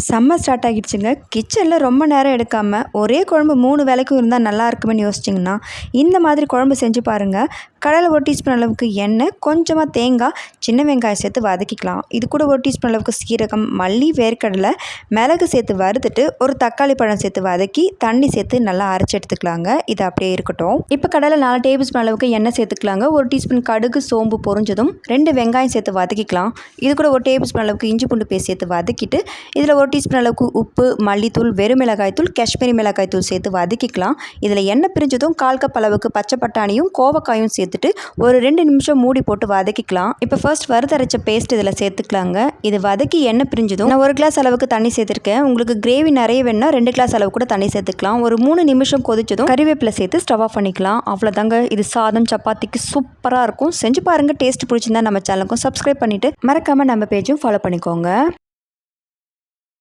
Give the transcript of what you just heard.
செம்ம ஸ்டார்ட் ஆகிடுச்சுங்க. கிச்சனில் ரொம்ப நேரம் எடுக்காமல் ஒரே குழம்பு 3 வேளைக்கும் இருந்தால் நல்லா இருக்குமென்னு யோசிச்சிங்கன்னா இந்த மாதிரி குழம்பு செஞ்சு பாருங்கள். கடாயில் 1 டீஸ்பூன் அளவுக்கு எண்ணெய், கொஞ்சமாக தேங்காய், சின்ன வெங்காயம் சேர்த்து வதக்கிக்கலாம். இது கூட 1 டீஸ்பூன் அளவுக்கு சீரகம், மல்லி, வேர்க்கடலை, மிளகு சேர்த்து வறுத்துட்டு ஒரு தக்காளி பழம் சேர்த்து வதக்கி தண்ணி சேர்த்து நல்லா அரைச்சி எடுத்துக்கலாங்க. இது அப்படியே இருக்கட்டும். இப்போ கடாயில் 4 டேபிள் ஸ்பூன் அளவுக்கு எண்ணெய் சேர்த்துக்கலாங்க. 1 டீஸ்பூன் கடுகு, சோம்பு பொரிஞ்சதும் 2 வெங்காயம் சேர்த்து வதக்கிக்கலாம். இது கூட 1 டேபிள் ஸ்பூன் அளவுக்கு இஞ்சி பூண்டு பேஸ்ட் சேர்த்து வதக்கிட்டு இதில் 1 டீஸ்பூன் அளவுக்கு உப்பு, மல்லித்தூள், வெறும் மிளகாய்த்தூள், காஷ்மீரி மிளகாய்த்தூள் சேர்த்து வதக்கிக்கலாம். இதில் எண்ணெய் பிரிஞ்சதும் 1/4 கப் அளவுக்கு பச்சை பட்டாணியும் கோவக்காயும் சேர்த்துட்டு ஒரு 2 நிமிஷம் மூடி போட்டு வதக்கிக்கலாம். இப்போ ஃபர்ஸ்ட் வறுத்தரைச்ச பேஸ்ட் இதில் சேர்த்துக்கலாங்க. இது வதக்கி எண்ணெய் பிரிஞ்சதும் நான் 1 கிளாஸ் அளவுக்கு தண்ணி சேர்த்துருக்கேன். உங்களுக்கு கிரேவி நிறைய வேணும்னா 2 கிளாஸ் அளவு கூட தண்ணி சேர்த்துக்கலாம். ஒரு 3 நிமிஷம் கொதிச்சதும் கறிவேப்பிலை சேர்த்து ஸ்டவ் ஆஃப் பண்ணிக்கலாம். அவ்வளோதாங்க. இது சாதம் சப்பாத்திக்கு சூப்பராக இருக்கும். செஞ்சு பாருங்கள். டேஸ்ட் பிடிச்சிருந்தா நம்ம சேனலுக்கும் சப்ஸ்கிரைப் பண்ணிவிட்டு மறக்காமல் நம்ம பேஜும் ஃபாலோ பண்ணிக்கோங்க.